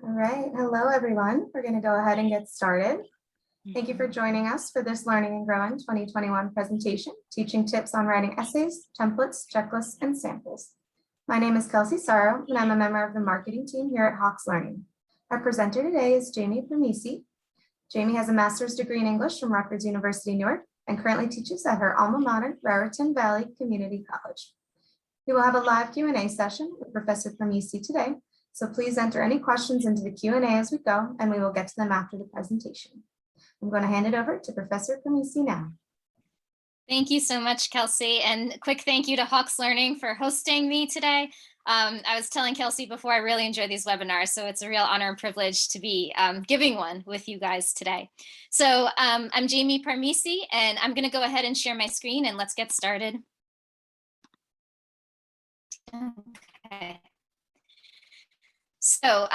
All right, hello everyone. We're going to go ahead and get started. Thank you for joining us for this Learning and Growing 2021 presentation, teaching tips on writing essays, templates, checklists, and samples. My name is Kelsey Sorrow, and I'm a member of the marketing team here at Hawks Learning. Our presenter today is Jamie Permisi. Jamie has a master's degree in English from Rutgers University, Newark, and currently teaches at her alma mater, Raritan Valley Community College. We will have a live Q&A session with Professor Permisi today, so please enter any questions into the Q&A as we go, and we will get to them after the presentation. I'm going to hand it over to Professor Permisi now. Thank you so much, Kelsey, and quick thank you to Hawks Learning for hosting me today. I was telling Kelsey before, I really enjoy these webinars, so it's a real honor and privilege to be giving one with you guys today. So I'm Jamie Permisi, and I'm going to go ahead and share my screen, and let's get started. Okay. So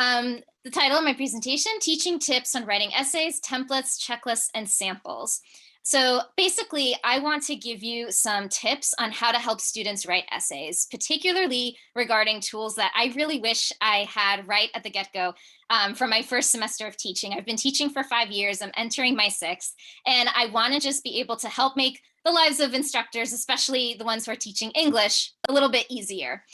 the title of my presentation, Teaching Tips on Writing Essays, Templates, Checklists, and Samples. So basically, I want to give you some tips on how to help students write essays, particularly regarding tools that I really wish I had right at the get-go from my first semester of teaching. I've been teaching for 5 years, I'm entering my 6th, and I want to just be able to help make the lives of instructors, especially the ones who are teaching English, a little bit easier.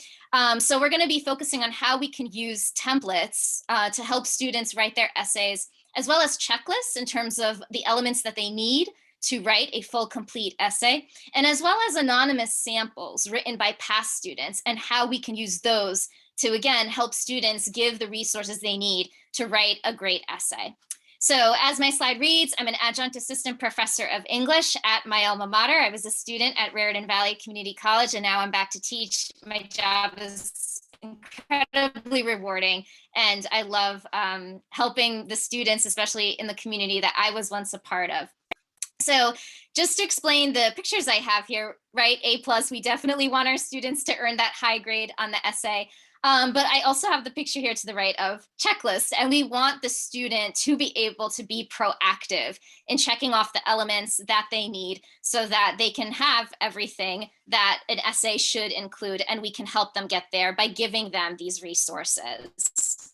So we're going to be focusing on how we can use templates to help students write their essays, as well as checklists in terms of the elements that they need to write a full, complete essay, and as well as anonymous samples written by past students and how we can use those to, again, help students give the resources they need to write a great essay. So as my slide reads, I'm an adjunct assistant professor of English at my alma mater. I was a student at Raritan Valley Community College, and now I'm back to teach. My job is incredibly rewarding, and I love helping the students, especially in the community that I was once a part of. So just to explain the pictures I have here, right, A+, we definitely want our students to earn that high grade on the essay. But I also have the picture here to the right of checklists, and we want the student to be able to be proactive in checking off the elements that they need so that they can have everything that an essay should include, and we can help them get there by giving them these resources.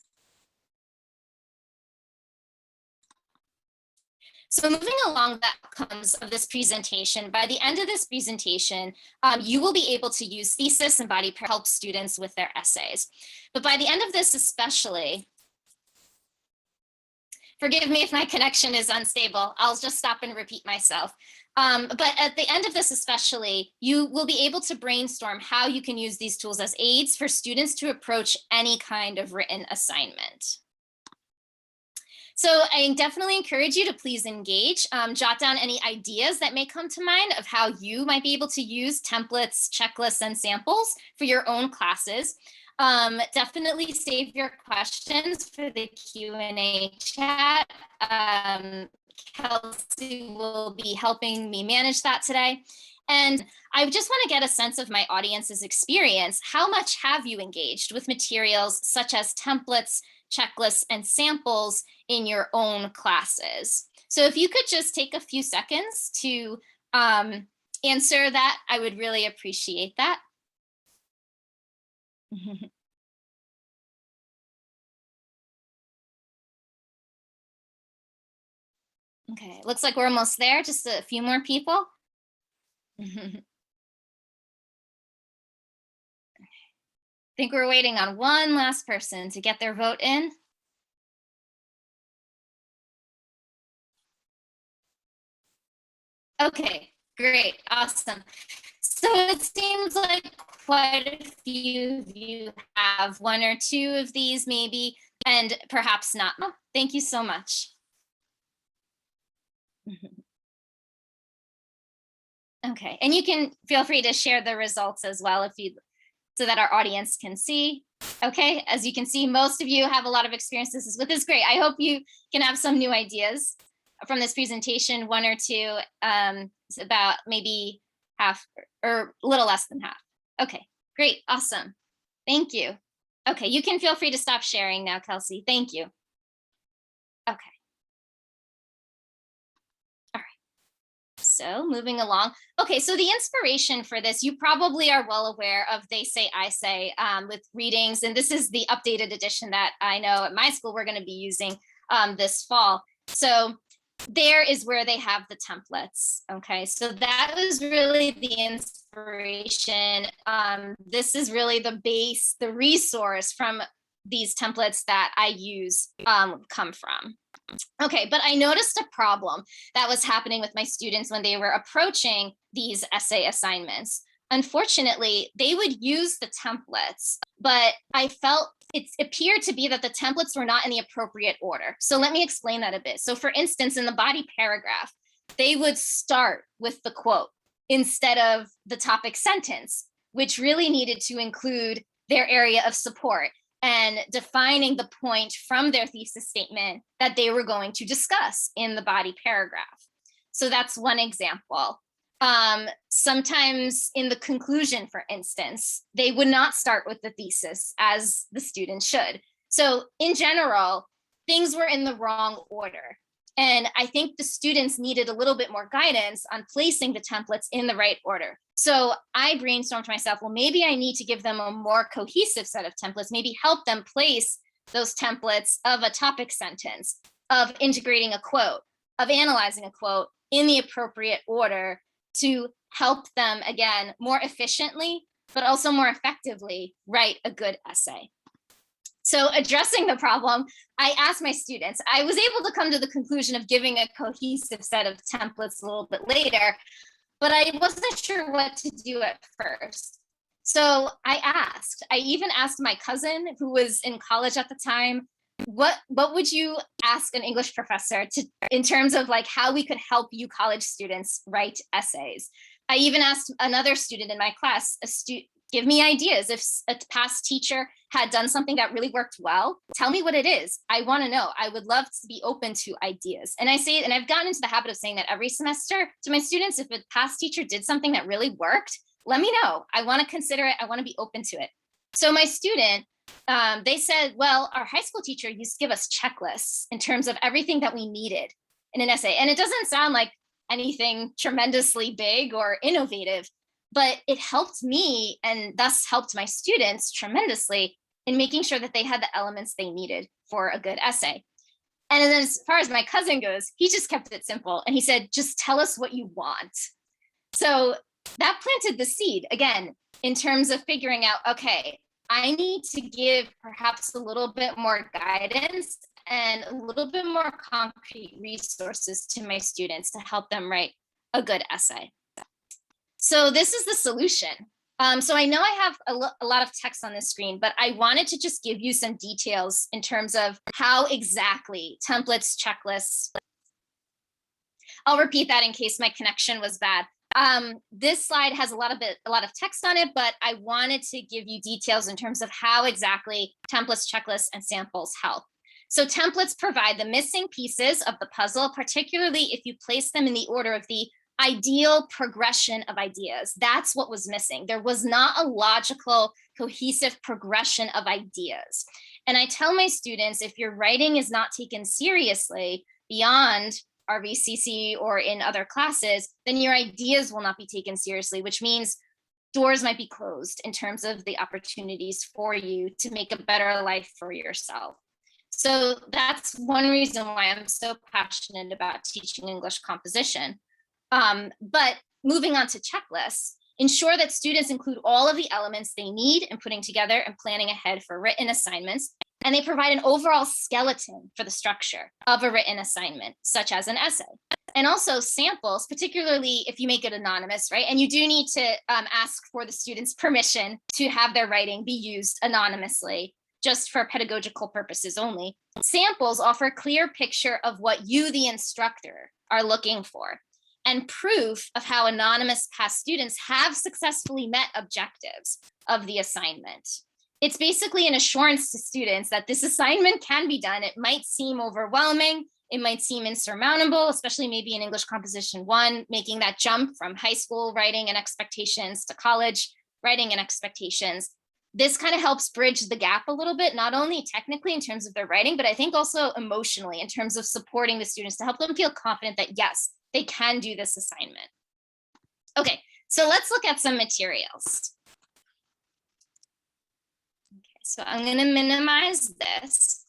So moving along the outcomes of this presentation, by the end of this presentation, you will be able to use thesis and body to help students with their essays. But by the end of this especially, forgive me if my connection is unstable, I'll just stop and repeat myself. But at the end of this especially, you will be able to brainstorm how you can use these tools as aids for students to approach any kind of written assignment. So I definitely encourage you to please engage, jot down any ideas that may come to mind of how you might be able to use templates, checklists, and samples for your own classes. Definitely save your questions for the Q&A chat. Kelsey will be helping me manage that today. And I just want to get a sense of my audience's experience. How much have you engaged with materials such as templates, checklists, and samples in your own classes? So if you could just take a few seconds to answer that, I would really appreciate that. Okay, looks like we're almost there, just a few more people. I think we're waiting on one last person to get their vote in. Okay, great, awesome. So it seems like quite a few of you have one or two of these maybe, and perhaps not. Oh, thank you so much. Okay, and you can feel free to share the results as well if you, so that our audience can see. Okay, as you can see, most of you have a lot of experiences with this. Great, I hope you can have some new ideas from this presentation, one or two, about maybe half or a little less than half. Okay, great, awesome, thank you. Okay, you can feel free to stop sharing now, Kelsey, thank you. Okay. All right, So moving along. Okay, so the inspiration for this, you probably are well aware of They Say, I Say with readings. And this is the updated edition that I know at my school we're going to be using this fall. So there is where they have the templates. Okay, so that was really the inspiration. This is really the base, the resource from these templates that I use come from. Okay, but I noticed a problem that was happening with my students when they were approaching these essay assignments. Unfortunately, they would use the templates, but I felt it appeared to be that the templates were not in the appropriate order. So let me explain that a bit. So for instance, in the body paragraph, they would start with the quote instead of the topic sentence, which really needed to include their area of support and defining the point from their thesis statement that they were going to discuss in the body paragraph. So that's one example. Sometimes in the conclusion, for instance, they would not start with the thesis as the student should. So in general, things were in the wrong order. And I think the students needed a little bit more guidance on placing the templates in the right order. So I brainstormed to myself, well, maybe I need to give them a more cohesive set of templates, maybe help them place those templates of a topic sentence, of integrating a quote, of analyzing a quote in the appropriate order to help them, again, more efficiently, but also more effectively write a good essay. So addressing the problem, I asked my students, I was able to come to the conclusion of giving a cohesive set of templates a little bit later, but I wasn't sure what to do at first. So I even asked my cousin who was in college at the time, what would you ask an English professor to, in terms of like how we could help you college students write essays? I even asked another student in my class, give me ideas. If a past teacher had done something that really worked well, tell me what it is. I want to know. I would love to be open to ideas. And I say, and I've gotten into the habit of saying that every semester to my students, if a past teacher did something that really worked, let me know. I want to consider it. I want to be open to it. So my student, they said, well, our high school teacher used to give us checklists in terms of everything that we needed in an essay. And it doesn't sound like anything tremendously big or innovative, but it helped me and thus helped my students tremendously in making sure that they had the elements they needed for a good essay. And then as far as my cousin goes, he just kept it simple. And he said, just tell us what you want. So that planted the seed, again, in terms of figuring out, okay, I need to give perhaps a little bit more guidance and a little bit more concrete resources to my students to help them write a good essay. So this is the solution. So I know I have a lot of text on the screen, but I wanted to just give you some details in terms of how exactly templates, checklists. I'll repeat that in case my connection was bad. This slide has a lot of text on it, but I wanted to give you details in terms of how exactly templates, checklists, and samples help. So templates provide the missing pieces of the puzzle, particularly if you place them in the order of the ideal progression of ideas. That's what was missing. There was not a logical, cohesive progression of ideas. And I tell my students, if your writing is not taken seriously beyond RVCC or in other classes, then your ideas will not be taken seriously, which means doors might be closed in terms of the opportunities for you to make a better life for yourself. So that's one reason why I'm so passionate about teaching English composition. But moving on to checklists, ensure that students include all of the elements they need in putting together and planning ahead for written assignments. And they provide an overall skeleton for the structure of a written assignment, such as an essay. And also samples, particularly if you make it anonymous, right? And you do need to ask for the student's permission to have their writing be used anonymously, just for pedagogical purposes only. Samples offer a clear picture of what you, the instructor, are looking for, and proof of how anonymous past students have successfully met objectives of the assignment. It's basically an assurance to students that this assignment can be done. It might seem overwhelming. It might seem insurmountable, especially maybe in English Composition 1, making that jump from high school writing and expectations to college writing and expectations. This kind of helps bridge the gap a little bit, not only technically in terms of their writing, but I think also emotionally in terms of supporting the students to help them feel confident that, yes, they can do this assignment. Okay, so let's look at some materials. Okay, so I'm going to minimize this.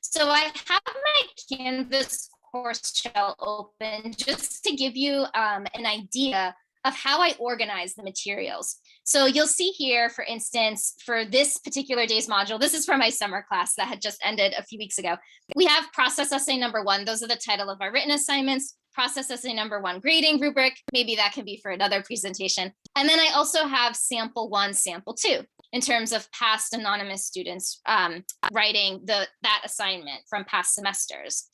So I have my Canvas course shell open just to give you an idea of how I organize the materials. So you'll see here, for instance, for this particular day's module, this is from my summer class that had just ended a few weeks ago. We have process essay number 1. Those are the title of our written assignments. Process essay number 1 grading rubric. Maybe that can be for another presentation. And then I also have sample 1, sample 2 in terms of past anonymous students writing that assignment from past semesters.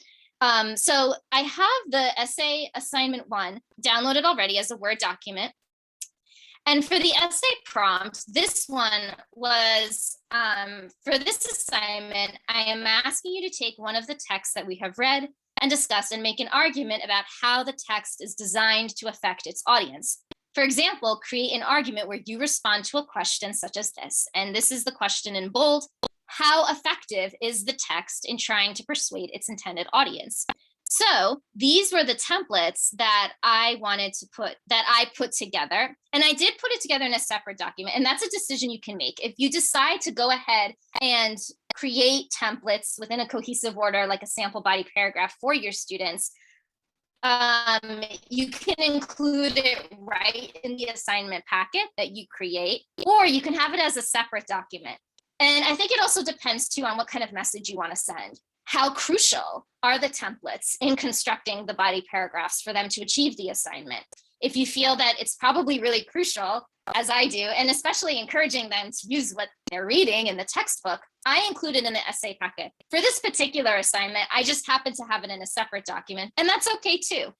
So I have the essay assignment 1 downloaded already as a Word document. And for the essay prompt, this one was, for this assignment, I am asking you to take one of the texts that we have read and discuss and make an argument about how the text is designed to affect its audience. For example, create an argument where you respond to a question such as this. And this is the question in bold. How effective is the text in trying to persuade its intended audience? So these were the templates that I put together. And I did put it together in a separate document. And that's a decision you can make. If you decide to go ahead and create templates within a cohesive order, like a sample body paragraph for your students, you can include it right in the assignment packet that you create, or you can have it as a separate document. And I think it also depends too on what kind of message you want to send. How crucial are the templates in constructing the body paragraphs for them to achieve the assignment? If you feel that it's probably really crucial, as I do, and especially encouraging them to use what they're reading in the textbook, I include it in the essay packet. For this particular assignment, I just happen to have it in a separate document, and that's okay too.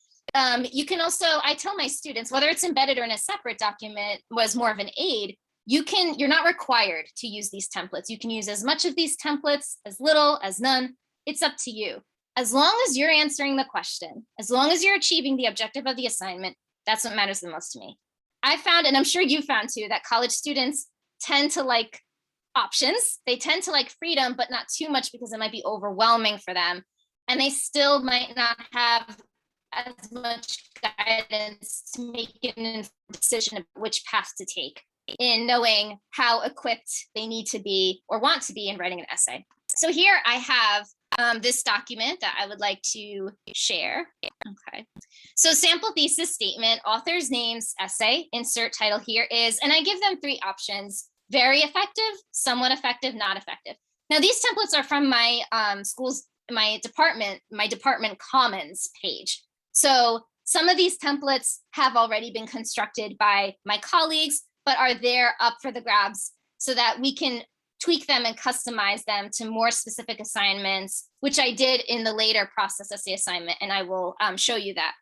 You can also, I tell my students, whether it's embedded or in a separate document was more of an aid, you're not required to use these templates. You can use as much of these templates, as little, as none. It's up to you. As long as you're answering the question, as long as you're achieving the objective of the assignment, that's what matters the most to me. I found, and I'm sure you found too, that college students tend to like options. They tend to like freedom, but not too much because it might be overwhelming for them. And they still might not have as much guidance to make an decision of which path to take in knowing how equipped they need to be or want to be in writing an essay. So here I have this document that I would like to share. Okay. So sample thesis statement, author's names, essay, insert title here is, and I give them 3 options: very effective, somewhat effective, not effective. Now these templates are from my my department commons page. So some of these templates have already been constructed by my colleagues, but are there up for the grabs so that we can tweak them and customize them to more specific assignments, which I did in the later process essay assignment, and I will show you that.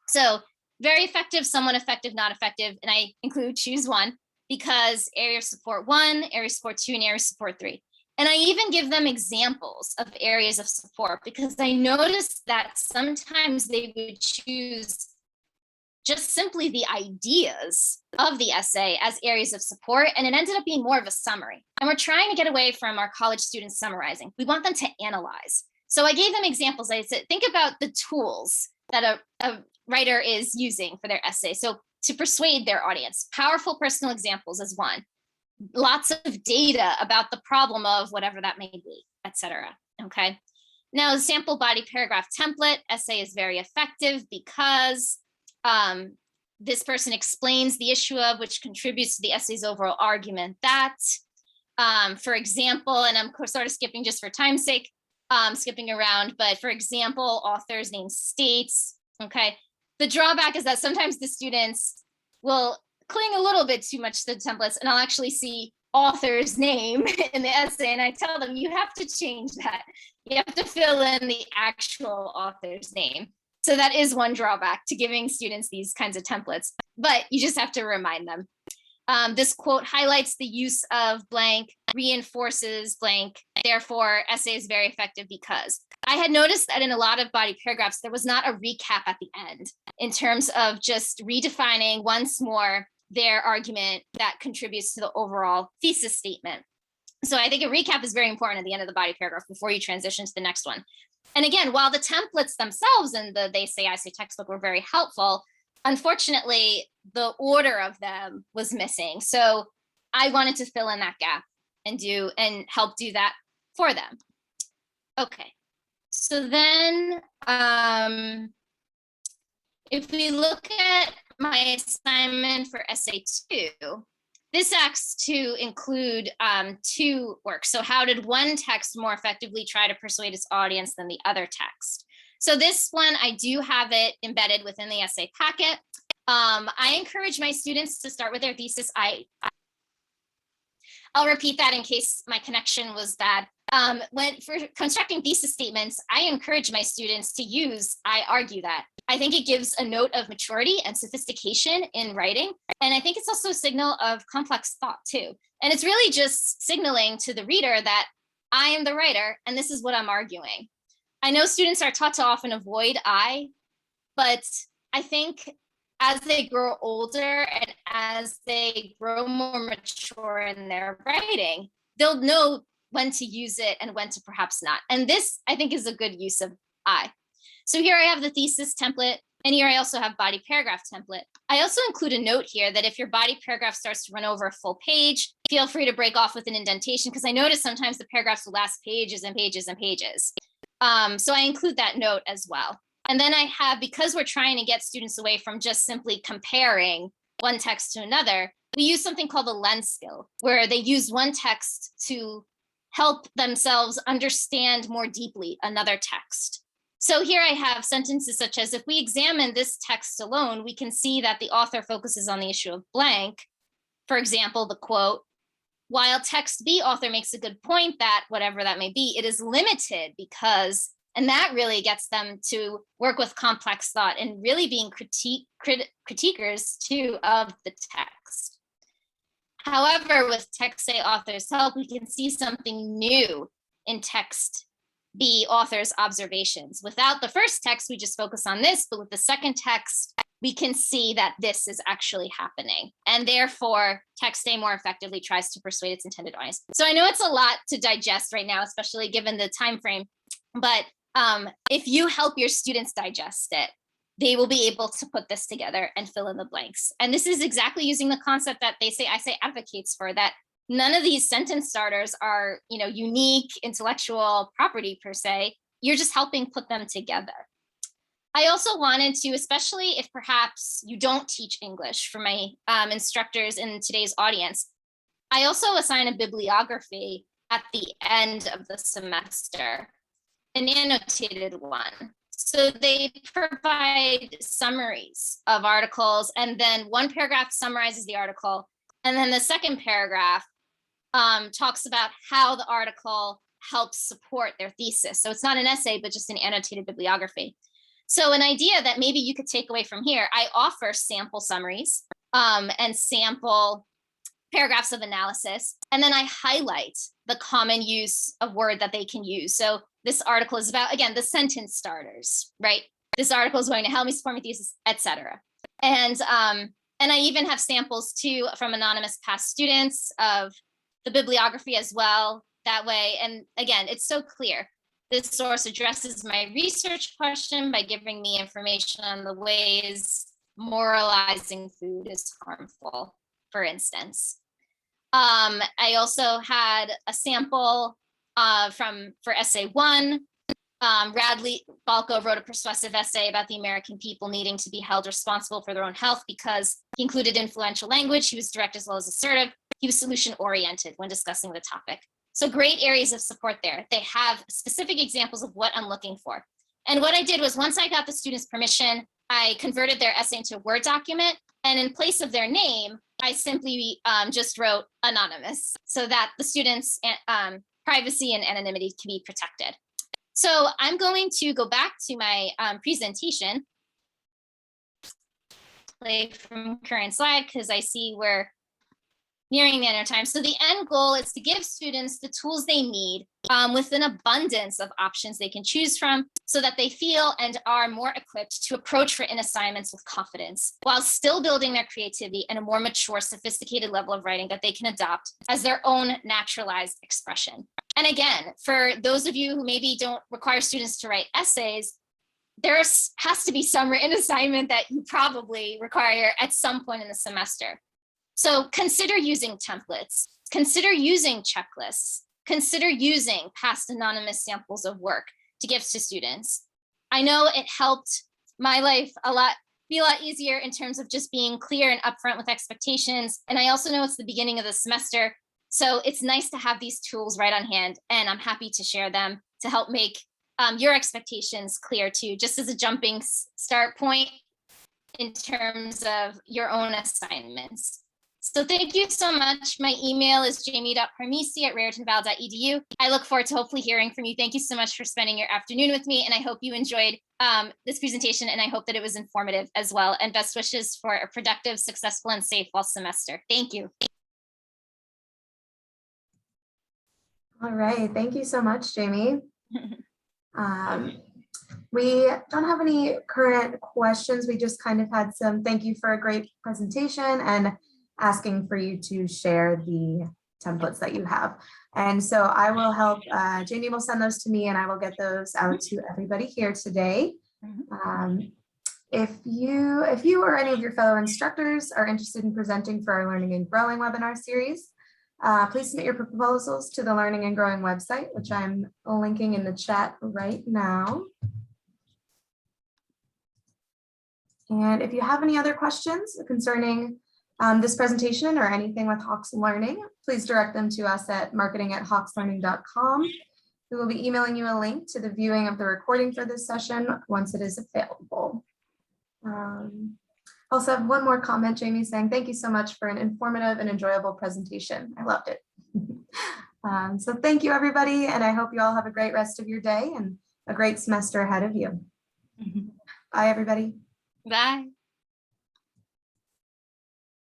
So very effective, somewhat effective, not effective, and I include choose one because area of support 1, area of support 2, and area of support 3. And I even give them examples of areas of support because I noticed that sometimes they would choose just simply the ideas of the essay as areas of support, and it ended up being more of a summary. And we're trying to get away from our college students summarizing. We want them to analyze. So I gave them examples. I said, think about the tools that a writer is using for their essay. So to persuade their audience, powerful personal examples is one. Lots of data about the problem of whatever that may be, etc. Okay. Now, the sample body paragraph template essay is very effective because this person explains the issue of which contributes to the essay's overall argument that, for example, and I'm sort of skipping just for time's sake, skipping around, but for example, author's name states, okay. The drawback is that sometimes the students will cling a little bit too much to the templates, and I'll actually see author's name in the essay, and I tell them, you have to change that. You have to fill in the actual author's name. So that is one drawback to giving students these kinds of templates, but you just have to remind them. This quote highlights the use of blank, reinforces blank, therefore essay is very effective because. I had noticed that in a lot of body paragraphs, there was not a recap at the end in terms of just redefining once more their argument that contributes to the overall thesis statement. So I think a recap is very important at the end of the body paragraph before you transition to the next one. And again, while the templates themselves in the They Say, I Say textbook were very helpful, unfortunately, the order of them was missing. So I wanted to fill in that gap and help do that for them. Okay, so then if we look at my assignment for essay 2, this asks to include 2 works. So how did one text more effectively try to persuade its audience than the other text? So this one, I do have it embedded within the essay packet. I encourage my students to start with their thesis. I'll repeat that in case my connection was bad. For constructing thesis statements, I encourage my students to use I argue that. I think it gives a note of maturity and sophistication in writing. And I think it's also a signal of complex thought too. And it's really just signaling to the reader that I am the writer and this is what I'm arguing. I know students are taught to often avoid but I think as they grow older and as they grow more mature in their writing, they'll know when to use it and when to perhaps not. And this, I think, is a good use of I. So here I have the thesis template, and here I also have body paragraph template. I also include a note here that if your body paragraph starts to run over a full page, feel free to break off with an indentation, because I notice sometimes the paragraphs will last pages and pages and pages. So I include that note as well. And then I have, because we're trying to get students away from just simply comparing one text to another, we use something called the lens skill, where they use one text to help themselves understand more deeply another text. So here I have sentences such as, if we examine this text alone, we can see that the author focuses on the issue of blank. For example, the quote, while text B author makes a good point that whatever that may be, it is limited because, and that really gets them to work with complex thought and really being critiquers too of the text. However, with text A author's help, we can see something new in text B author's observations. Without the first text, we just focus on this, but with the second text, we can see that this is actually happening. And therefore, text A more effectively tries to persuade its intended audience. So I know it's a lot to digest right now, especially given the time frame, but if you help your students digest it, they will be able to put this together and fill in the blanks. And this is exactly using the concept that They Say, I Say advocates for, that none of these sentence starters are, unique intellectual property per se. You're just helping put them together. I also wanted to, especially if perhaps you don't teach English, for my instructors in today's audience, I also assign a bibliography at the end of the semester, an annotated one. So they provide summaries of articles, and then one paragraph summarizes the article, and then the second paragraph talks about how the article helps support their thesis. So it's not an essay, but just an annotated bibliography. So an idea that maybe you could take away from here, I offer sample summaries and sample paragraphs of analysis, and then I highlight the common use of word that they can use. So this article is about, again, the sentence starters, right? This article is going to help me support my thesis, etc. And I even have samples too from anonymous past students of the bibliography as well that way. And again, it's so clear. This source addresses my research question by giving me information on the ways moralizing food is harmful, for instance. I also had a sample for essay 1. Radley Balco wrote a persuasive essay about the American people needing to be held responsible for their own health because he included influential language. He was direct as well as assertive. He was solution oriented when discussing the topic. So great areas of support there. They have specific examples of what I'm looking for. And what I did was, once I got the students' permission, I converted their essay into a Word document. And in place of their name, I simply just wrote anonymous so that the students' privacy and anonymity can be protected. So I'm going to go back to my presentation, play from current slide, because I see we're nearing the end of time. So the end goal is to give students the tools they need with an abundance of options they can choose from so that they feel and are more equipped to approach written assignments with confidence while still building their creativity and a more mature, sophisticated level of writing that they can adopt as their own naturalized expression. And again, for those of you who maybe don't require students to write essays, there has to be some written assignment that you probably require at some point in the semester. So consider using templates, consider using checklists, consider using past anonymous samples of work to give to students. I know it helped my life be a lot easier in terms of just being clear and upfront with expectations. And I also know it's the beginning of the semester, so it's nice to have these tools right on hand, and I'm happy to share them to help make your expectations clear too, just as a jumping start point in terms of your own assignments. So thank you so much. My email is jamie.parmisi@raritanval.edu. I look forward to hopefully hearing from you. Thank you so much for spending your afternoon with me, and I hope you enjoyed this presentation, and I hope that it was informative as well. And best wishes for a productive, successful, and safe fall semester. Thank you. All right, thank you so much, Jamie. We don't have any current questions. We just kind of had some thank you for a great presentation and asking for you to share the templates that you have. And so I will help, Jamie will send those to me and I will get those out to everybody here today. If you or any of your fellow instructors are interested in presenting for our Learning and Growing webinar series, please submit your proposals to the Learning and Growing website, which I'm linking in the chat right now. And if you have any other questions concerning this presentation or anything with Hawks Learning, please direct them to us at marketing@hawkslearning.com. We will be emailing you a link to the viewing of the recording for this session once it is available. Also have one more comment, Jamie, saying thank you so much for an informative and enjoyable presentation. I loved it. So thank you, everybody, and I hope you all have a great rest of your day and a great semester ahead of you. Bye, everybody. Bye.